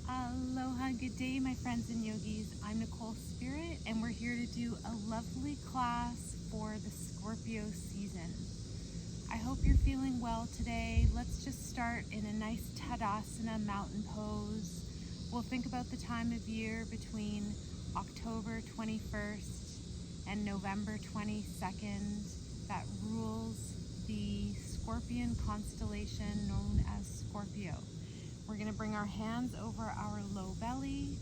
Aloha, good day, my friends and yogis. I'm Nicole Spirit, and we're here to do a lovely class for the Scorpio season. I hope you're feeling well today. Let's just start in a nice Tadasana mountain pose. We'll think about the time of year between October 21st and November 22nd that rules the Scorpion constellation known as Scorpio. We're going to bring our hands over our low belly.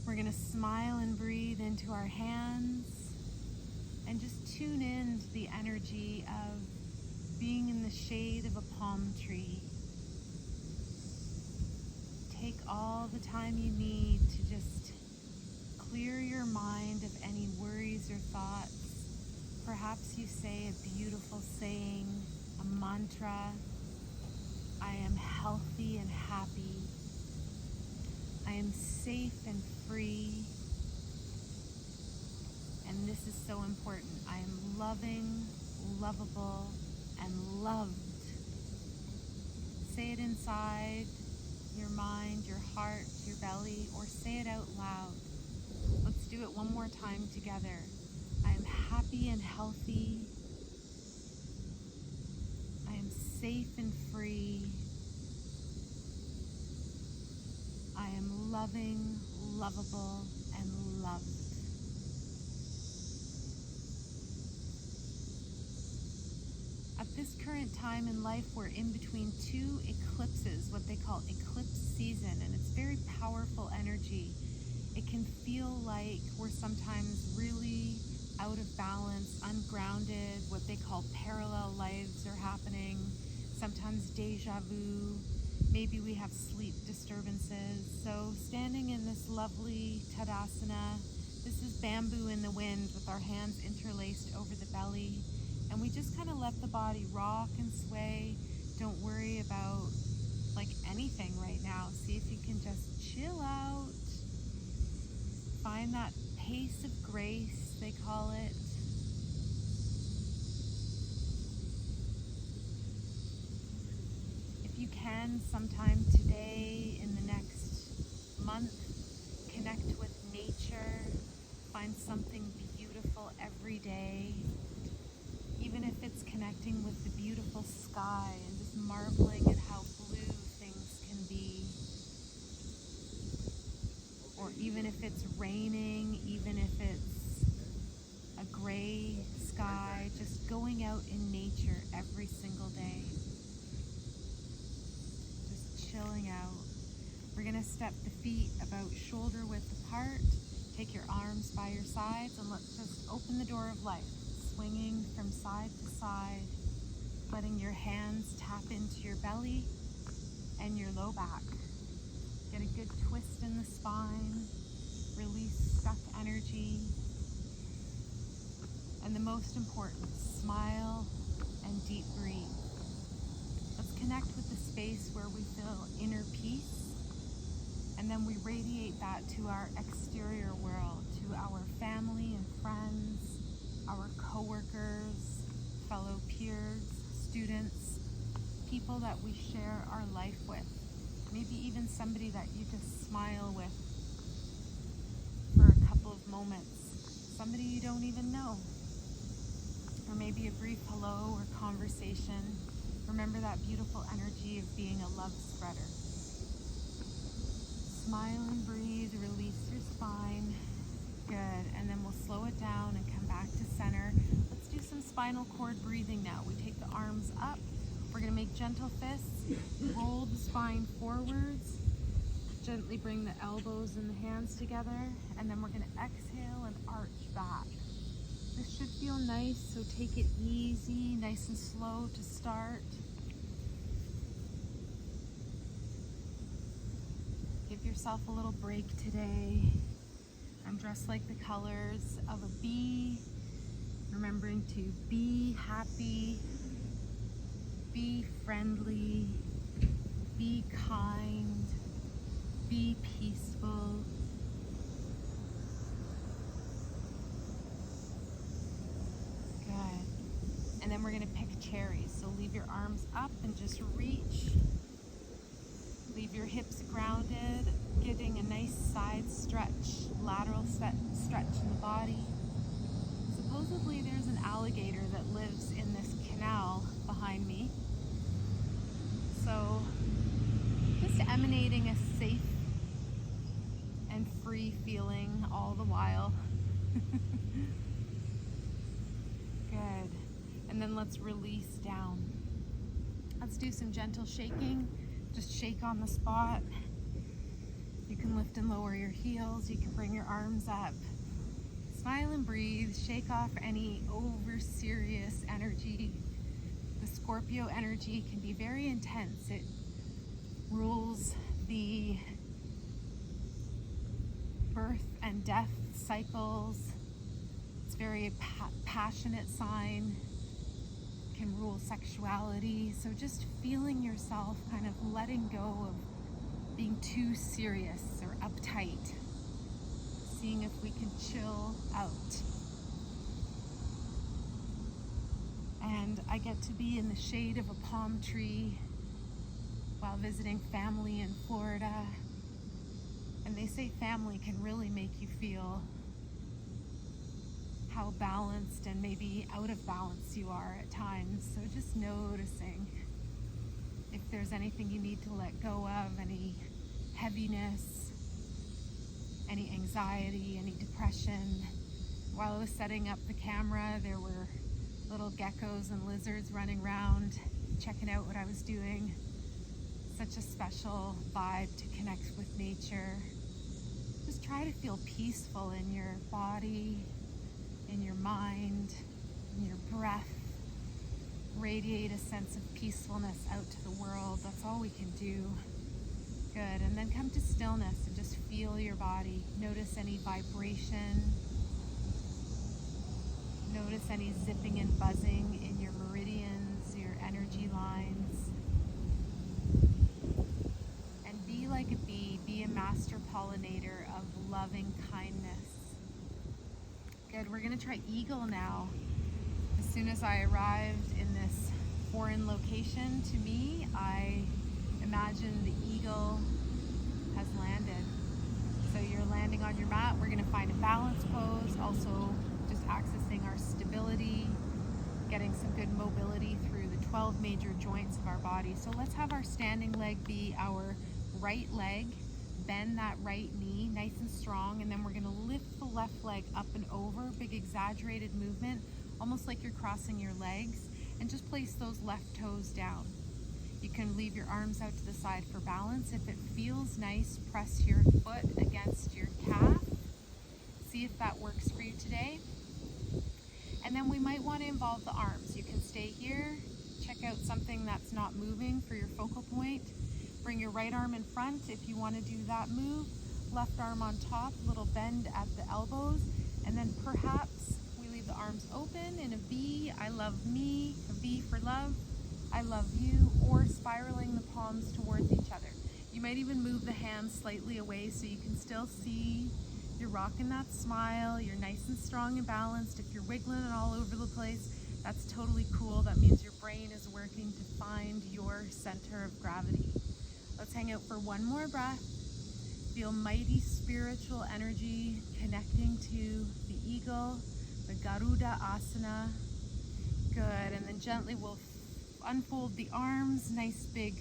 We're going to smile and breathe into our hands and just tune in to the energy of being in the shade of a palm tree. Take all the time you need to just clear your mind of any worries or thoughts. Perhaps you say a beautiful saying, a mantra. I am healthy and happy. I am safe and free. And this is so important. I am loving, lovable, and loved. Say it inside your mind, your heart, your belly, or say it out loud. Let's do it one more time together. I am happy and healthy. I am safe and free. I am loving, lovable, and loved. At this current time in life, we're in between two eclipses, what they call eclipse season, and it's very powerful energy. It can feel like we're sometimes really out of balance, ungrounded, what they call parallel lives are happening, sometimes deja vu, maybe we have sleep disturbances. So standing in this lovely Tadasana, this is bamboo in the wind with our hands interlaced over the belly, and we just kind of let the body rock and sway. Don't worry about like anything right now. See if you can just chill out. Find that pace of grace, they call it. If you can, sometime today, in the next month, connect with nature. Find something beautiful every day. Even if it's connecting with the beautiful sky and just marveling at how blue things can be. Or even if it's raining, even if it's a gray sky, just going out in nature every single day. Just chilling out. We're going to step the feet about shoulder width apart. Take your arms by your sides and let's just open the door of life. Swinging from side to side, letting your hands tap into your belly and your low back. Get a good twist in the spine, release stuck energy, and the most important, smile and deep breathe. Let's connect with the space where we feel inner peace, and then we radiate that to our exterior world, to our family and friends, our coworkers, fellow peers, students, people that we share our life with. Maybe even somebody that you just smile with for a couple of moments. Somebody you don't even know. Or maybe a brief hello or conversation. Remember that beautiful energy of being a love spreader. Smile and breathe, release your spine. Good, and then we'll slow it down and come back to center. Let's do some spinal cord breathing now. We take the arms up. We're going to make gentle fists. Roll the spine forwards. Gently bring the elbows and the hands together. And then we're going to exhale and arch back. This should feel nice, so take it easy, nice and slow to start. Give yourself a little break today. I'm dressed like the colors of a bee, remembering to be happy, be friendly, be kind, be peaceful. Good. And then we're going to pick cherries. So leave your arms up and just reach. Leave your hips grounded, getting a nice side stretch, lateral stretch in the body. Supposedly there's an alligator that lives in this canal behind me. So just emanating a safe and free feeling all the while. Good. And then let's release down. Let's do some gentle shaking. Just shake on the spot. You can lift and lower your heels. You can bring your arms up. Smile and breathe. Shake off any over serious energy. The Scorpio energy can be very intense. It rules the birth and death cycles. It's very passionate sign. Can rule sexuality. So just feeling yourself kind of letting go of being too serious or uptight. Seeing if we can chill out. And I get to be in the shade of a palm tree while visiting family in Florida. And they say family can really make you feel how balanced and maybe out of balance you are at times. So just noticing if there's anything you need to let go of, any heaviness, any anxiety, any depression. While I was setting up the camera, there were little geckos and lizards running around, checking out what I was doing. Such a special vibe to connect with nature. Just try to feel peaceful in your body, in your mind, in your breath. Radiate a sense of peacefulness out to the world. That's all we can do. Good. And then come to stillness and just feel your body. Notice any vibration. Notice any zipping and buzzing in your meridians, your energy lines. And be like a bee. Be a master pollinator of loving kindness. Good. We're going to try eagle now. As soon as I arrived in this foreign location, to me, I imagine the eagle has landed. So you're landing on your mat. We're going to find a balance pose. Also just accessing our stability, getting some good mobility through the 12 major joints of our body. So let's have our standing leg be our right leg. Bend that right knee nice and strong, and then we're going to lift the left leg up and over. Big exaggerated movement, almost like you're crossing your legs, and just place those left toes down. You can leave your arms out to the side for balance. If it feels nice, press your foot against your calf. See if that works for you today. And then we might want to involve the arms. You can stay here, check out something that's not moving for your focal point. Bring your right arm in front if you want to do that move. Left arm on top, little bend at the elbows. And then perhaps we leave the arms open in a V, I love me, a V for love, I love you, or spiraling the palms towards each other. You might even move the hands slightly away so you can still see you're rocking that smile, you're nice and strong and balanced. If you're wiggling it all over the place, that's totally cool. That means your brain is working to find your center of gravity. Let's hang out for one more breath. Feel mighty spiritual energy connecting to the eagle, the Garuda Asana. Good, and then gently we'll unfold the arms, nice big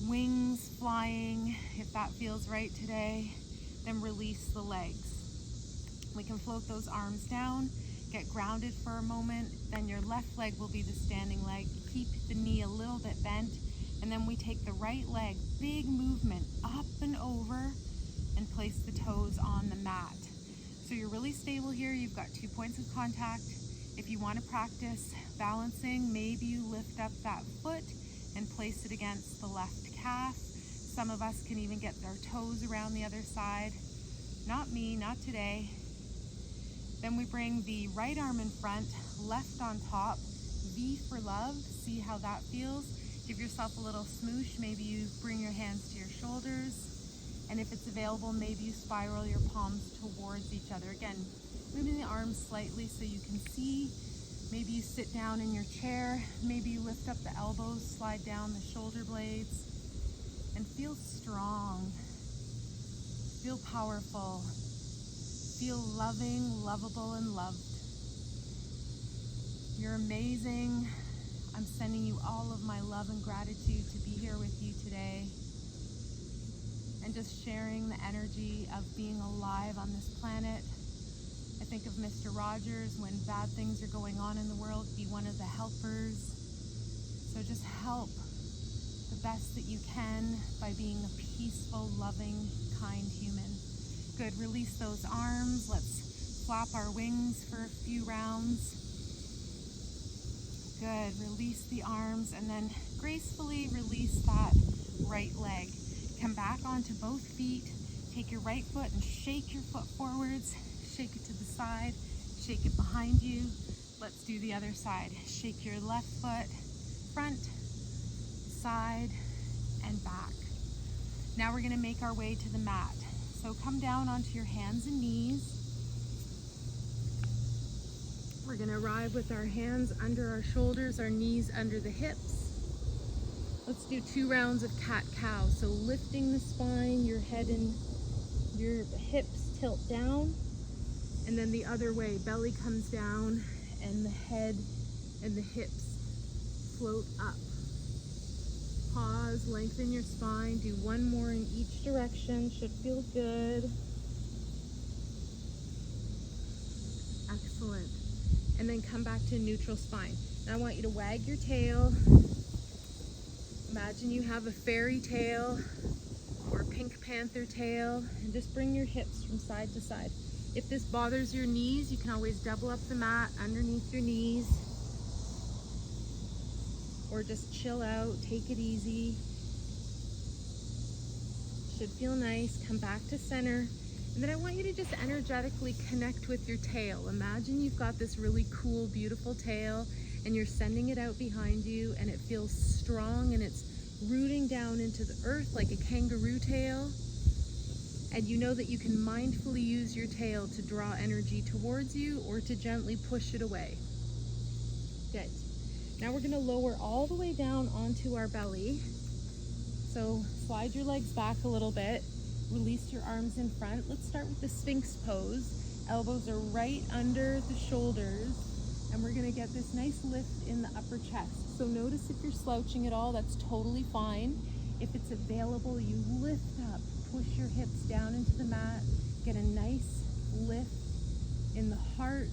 wings flying, if that feels right today. Then release the legs. We can float those arms down, get grounded for a moment. Then your left leg will be the standing leg. Keep the knee a little bit bent. And then we take the right leg, big movement, up and over, and place the toes on the mat. So you're really stable here. You've got 2 points of contact. If you want to practice balancing, maybe you lift up that foot and place it against the left calf. Some of us can even get their toes around the other side. Not me, not today. Then we bring the right arm in front, left on top, V for love. See how that feels. Give yourself a little smoosh. Maybe you bring your hands to your shoulders. And if it's available, maybe you spiral your palms towards each other. Again, moving the arms slightly so you can see. Maybe you sit down in your chair. Maybe you lift up the elbows, slide down the shoulder blades. and feel strong, feel powerful, feel loving, lovable, and loved. You're amazing. I'm sending you all of my love and gratitude to be here with you today, and just sharing the energy of being alive on this planet. I think of Mr. Rogers, when bad things are going on in the world, be one of the helpers. So just help the best that you can by being a peaceful, loving, kind human. Good, release those arms. Let's flap our wings for a few rounds. Good, release the arms and then gracefully release that right leg. Come back onto both feet. Take your right foot and shake your foot forwards. Shake it to the side, shake it behind you. Let's do the other side. Shake your left foot, front, side, and back. Now we're gonna make our way to the mat. So come down onto your hands and knees. We're gonna arrive with our hands under our shoulders, our knees under the hips. Let's do 2 rounds of cat-cow. So lifting the spine, your head and your hips tilt down, and then the other way, belly comes down and the head and the hips float up. Pause, lengthen your spine, do 1 more in each direction, should feel good. Excellent. And then come back to neutral spine. Now I want you to wag your tail. Imagine you have a fairy tail or a Pink Panther tail, and just bring your hips from side to side. If this bothers your knees, you can always double up the mat underneath your knees, or just chill out, take it easy. Should feel nice. Come back to center. And then I want you to just energetically connect with your tail. Imagine you've got this really cool, beautiful tail, and you're sending it out behind you, and it feels strong, and it's rooting down into the earth like a kangaroo tail. And you know that you can mindfully use your tail to draw energy towards you or to gently push it away. Good. Now we're gonna lower all the way down onto our belly. So slide your legs back a little bit. Release your arms in front. Let's start with the Sphinx pose. Elbows are right under the shoulders, and we're gonna get this nice lift in the upper chest. So notice if you're slouching at all, that's totally fine. If it's available, you lift up, push your hips down into the mat, get a nice lift in the heart.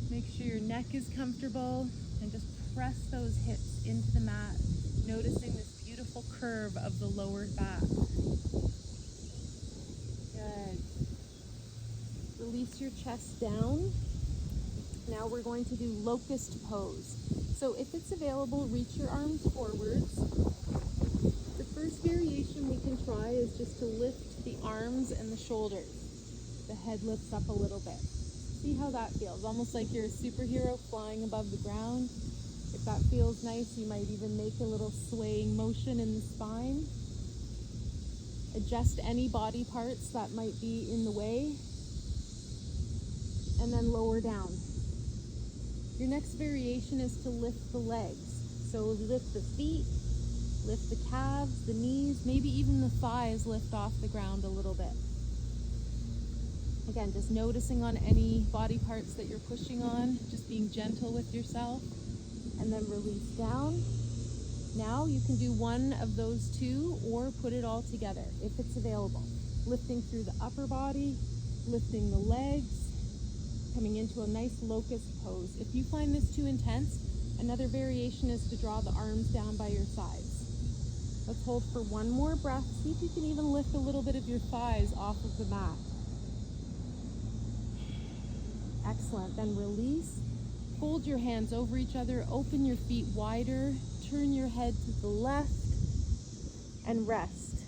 Make sure your neck is comfortable, and just press those hips into the mat, noticing this beautiful curve of the lower back. Good. Release your chest down. Now we're going to do locust pose. So if it's available, reach your arms forwards. The first variation we can try is just to lift the arms and the shoulders. The head lifts up a little bit. See how that feels, almost like you're a superhero flying above the ground. If that feels nice, you might even make a little swaying motion in the spine. Adjust any body parts that might be in the way, and then lower down. Your next variation is to lift the legs. So lift the feet, lift the calves, the knees, maybe even the thighs lift off the ground a little bit. Again, just noticing on any body parts that you're pushing on, just being gentle with yourself, and then release down. Now you can do one of those 2 or put it all together if it's available. Lifting through the upper body, lifting the legs, coming into a nice locust pose. If you find this too intense, another variation is to draw the arms down by your sides. Let's hold for 1 more breath. See if you can even lift a little bit of your thighs off of the mat. Excellent. Then release. Fold your hands over each other, open your feet wider, turn your head to the left, and rest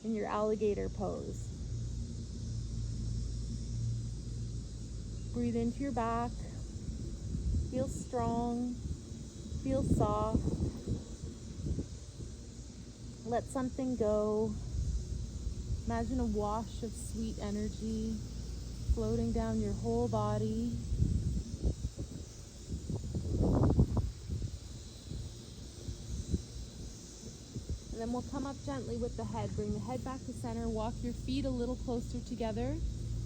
in your alligator pose. Breathe into your back, feel strong, feel soft. Let something go. Imagine a wash of sweet energy floating down your whole body. And then we'll come up gently with the head. Bring the head back to center. Walk your feet a little closer together.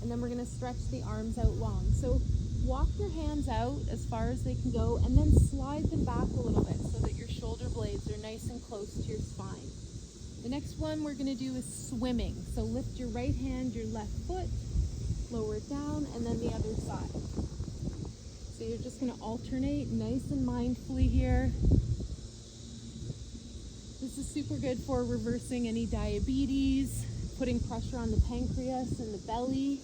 And then we're going to stretch the arms out long. So walk your hands out as far as they can go, and then slide them back a little bit so that your shoulder blades are nice and close to your spine. The next one we're going to do is swimming. So lift your right hand, your left foot, lower it down, and then the other side. So you're just going to alternate nice and mindfully here. This is super good for reversing any diabetes, putting pressure on the pancreas and the belly.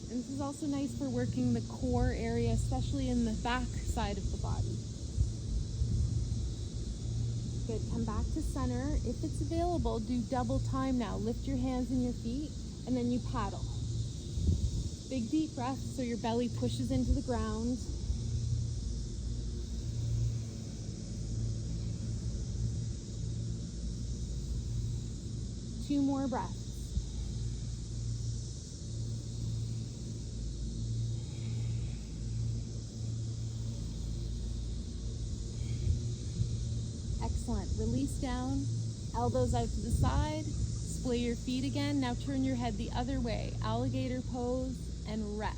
And this is also nice for working the core area, especially in the back side of the body. Good, come back to center. If it's available, do double time now. Lift your hands and your feet, and then you paddle. Big deep breath so your belly pushes into the ground. Two more breaths. Excellent. Release down, elbows out to the side, splay your feet again. Now turn your head the other way, alligator pose, and rest.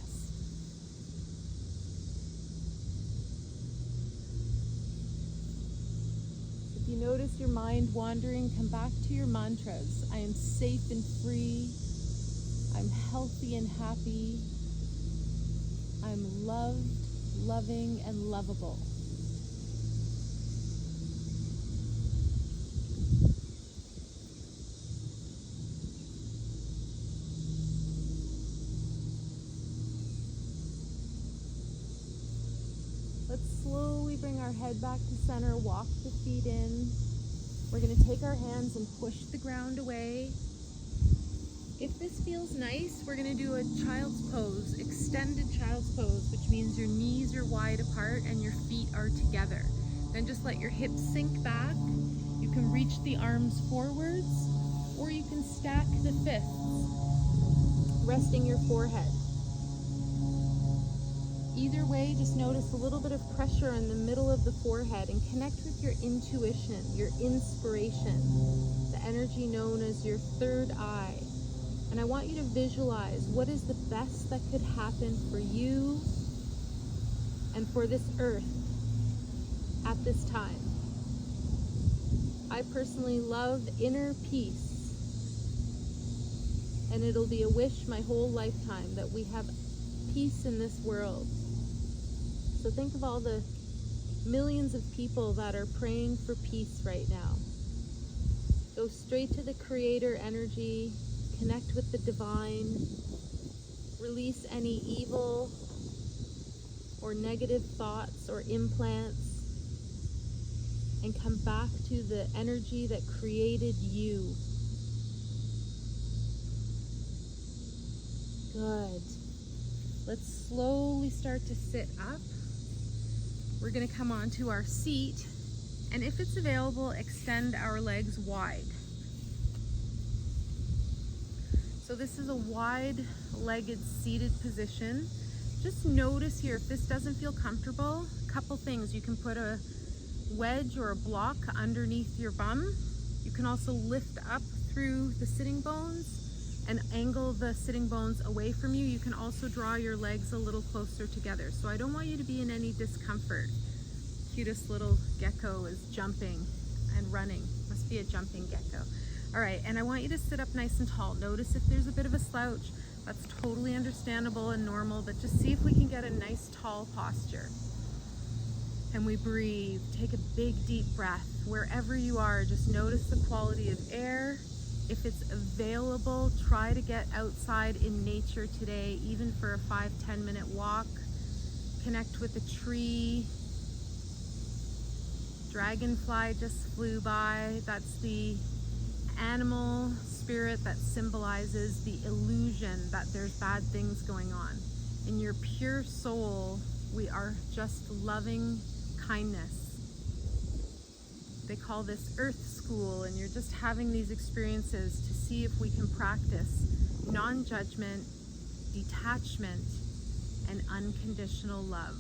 If you notice your mind wandering, come back to your mantras. I am safe and free. I'm healthy and happy. I'm loved, loving, and lovable. Let's slowly bring our head back to center, walk the feet in. We're going to take our hands and push the ground away. If this feels nice, we're going to do a child's pose, extended child's pose, which means your knees are wide apart and your feet are together. Then just let your hips sink back. You can reach the arms forwards, or you can stack the fists, resting your forehead. Either way, just notice a little bit of pressure in the middle of the forehead and connect with your intuition, your inspiration, the energy known as your third eye. And I want you to visualize what is the best that could happen for you and for this earth at this time. I personally love inner peace, and it'll be a wish my whole lifetime that we have peace in this world. So think of all the millions of people that are praying for peace right now. Go straight to the creator energy, connect with the divine, release any evil or negative thoughts or implants, and come back to the energy that created you. Good. Let's slowly start to sit up. We're going to come onto our seat, and if it's available, extend our legs wide. So this is a wide-legged seated position. Just notice here, if this doesn't feel comfortable, a couple things. You can put a wedge or a block underneath your bum. You can also lift up through the sitting bones and angle the sitting bones away from you. You can also draw your legs a little closer together. So I don't want you to be in any discomfort. Cutest little gecko is jumping and running. Must be a jumping gecko. All right, and I want you to sit up nice and tall. Notice if there's a bit of a slouch. That's totally understandable and normal, but just see if we can get a nice tall posture. And we breathe. Take a big deep breath. Wherever you are, just notice the quality of air. If it's available, try to get outside in nature today, even for a 5-10 minute walk. Connect with a tree. Dragonfly just flew by. That's the animal spirit that symbolizes the illusion that there's bad things going on. In your pure soul, we are just loving kindness. They call this Earth School, and you're just having these experiences to see if we can practice non-judgment, detachment, and unconditional love.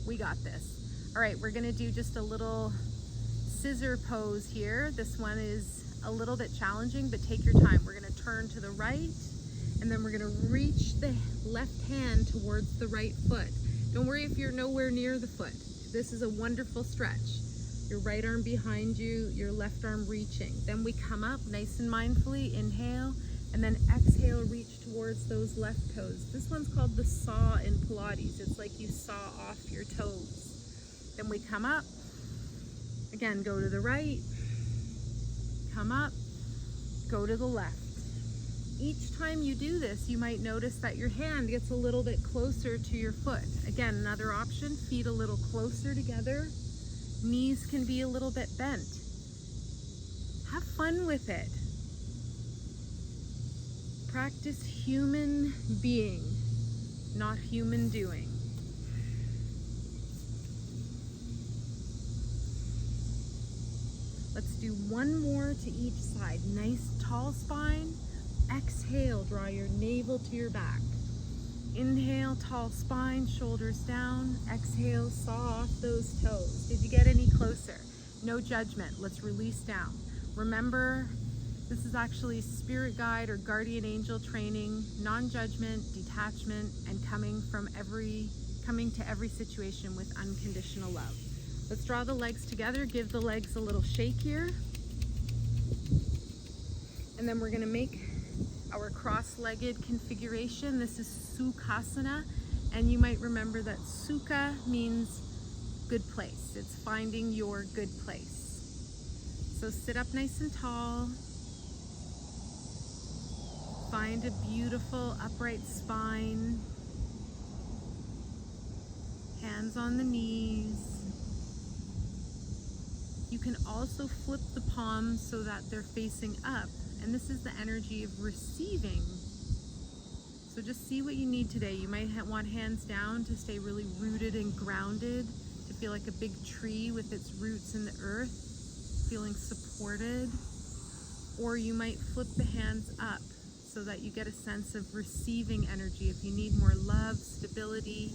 We got this. All right, we're gonna do just a little scissor pose here. This one is a little bit challenging, but take your time. We're gonna turn to the right, and then we're gonna reach the left hand towards the right foot. Don't worry if you're nowhere near the foot. This is a wonderful stretch. Your right arm behind you, your left arm reaching. Then we come up nice and mindfully, inhale, and then exhale, reach towards those left toes. This one's called the saw in Pilates. It's like you saw off your toes. Then we come up, again, go to the right, come up, go to the left. Each time you do this, you might notice that your hand gets a little bit closer to your foot. Again, another option, feet a little closer together. Knees can be a little bit bent. Have fun with it. Practice human being, not human doing. Let's do one more to each side. Nice tall spine. Exhale, draw your navel to your back. Inhale, tall spine, shoulders down. Exhale, saw off those toes. Did you get any closer? No judgment. Let's release down. Remember, this is actually spirit guide or guardian angel training, non-judgment, detachment, and coming to every situation with unconditional love. Let's draw the legs together. Give the legs a little shake here. And then we're going to make our cross-legged configuration. This is Sukhasana, and you might remember that Sukha means good place. It's finding your good place. So sit up nice and tall. Find a beautiful upright spine. Hands on the knees. You can also flip the palms so that they're facing up. And this is the energy of receiving. So just see what you need today. You might want hands down to stay really rooted and grounded, to feel like a big tree with its roots in the earth, feeling supported. Or you might flip the hands up so that you get a sense of receiving energy. If you need more love, stability,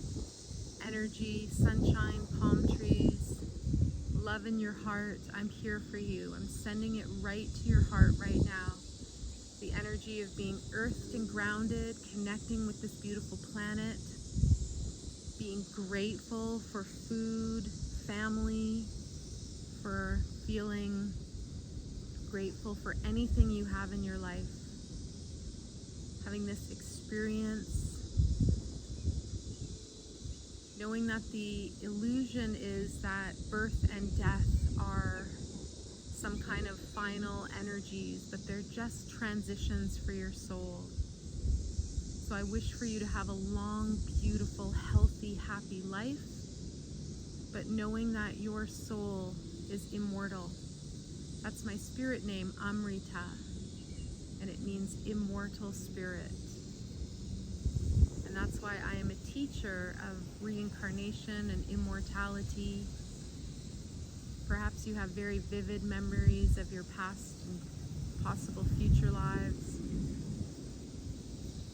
energy, sunshine, palm trees, love in your heart, I'm here for you. I'm sending it right to your heart right now. The energy of being earthed and grounded, connecting with this beautiful planet, being grateful for food, family, for feeling grateful for anything you have in your life. Having this experience, knowing that the illusion is that birth and death are some kind of final energies, but they're just transitions for your soul. So I wish for you to have a long, beautiful, healthy, happy life, but knowing that your soul is immortal. That's my spirit name, Amrita, and it means immortal spirit. And that's why I am a teacher of reincarnation and immortality. Perhaps you have very vivid memories of your past and possible future lives.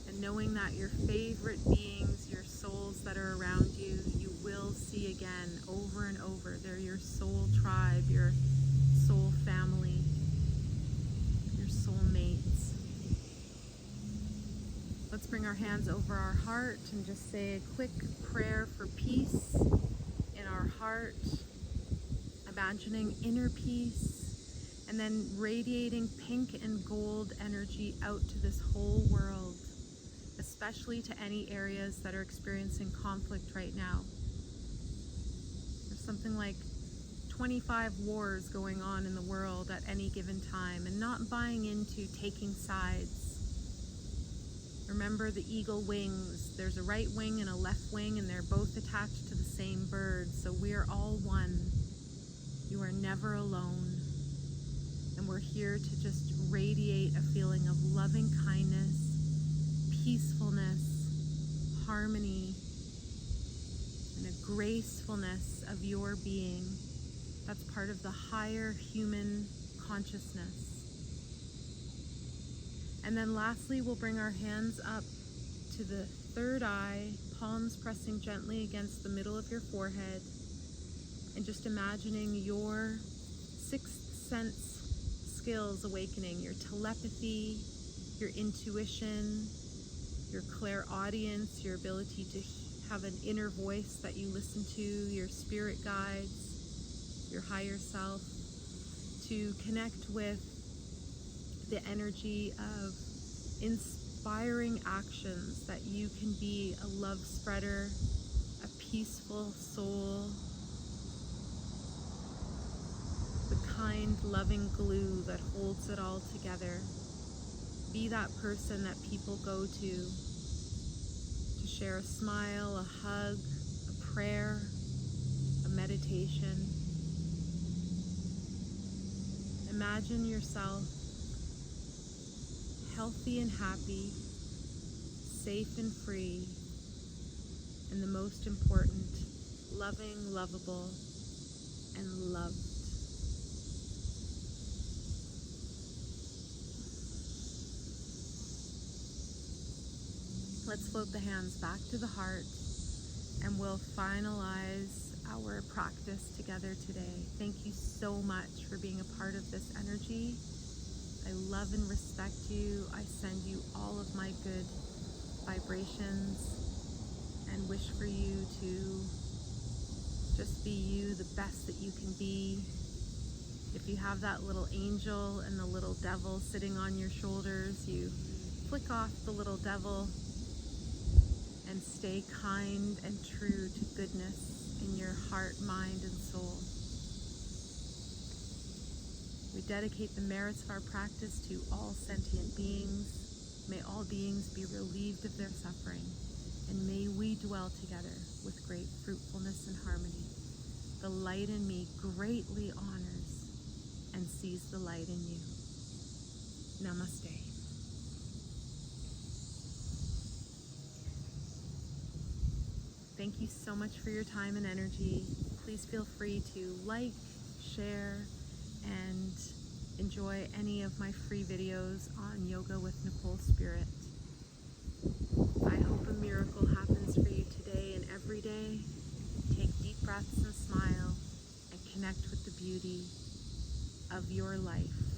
And knowing that your favorite beings, your souls that are around you, you will see again over and over. They're your soul tribe, your soul family, your soul mates. Let's bring our hands over our heart and just say a quick prayer for peace in our heart, imagining inner peace, and then radiating pink and gold energy out to this whole world, especially to any areas that are experiencing conflict right now. There's something like 25 wars going on in the world at any given time, and not buying into taking sides. Remember the eagle wings. There's a right wing and a left wing, and they're both attached to the same bird. So we are all one. You are never alone. And we're here to just radiate a feeling of loving kindness, peacefulness, harmony, and a gracefulness of your being. That's part of the higher human consciousness. And then lastly, we'll bring our hands up to the third eye, palms pressing gently against the middle of your forehead, and just imagining your sixth sense skills awakening, your telepathy, your intuition, your clairaudience, your ability to have an inner voice that you listen to, your spirit guides, your higher self, to connect with the energy of inspiring actions, that you can be a love spreader, a peaceful soul, the kind, loving glue that holds it all together. Be that person that people go to share a smile, a hug, a prayer, a meditation. Imagine yourself healthy and happy, safe and free, and the most important, loving, lovable, and loved. Let's float the hands back to the heart, and we'll finalize our practice together today. Thank you so much for being a part of this energy. I love and respect you. I send you all of my good vibrations and wish for you to just be you, the best that you can be. If you have that little angel and the little devil sitting on your shoulders, you flick off the little devil and stay kind and true to goodness in your heart, mind, and soul. We dedicate the merits of our practice to all sentient beings. May all beings be relieved of their suffering, and may we dwell together with great fruitfulness and harmony. The light in me greatly honors and sees the light in you. Namaste. Thank you so much for your time and energy. Please feel free to like, share, and enjoy any of my free videos on Yoga with Nicole Spirit. I hope a miracle happens for you today and every day. Take deep breaths and smile and connect with the beauty of your life.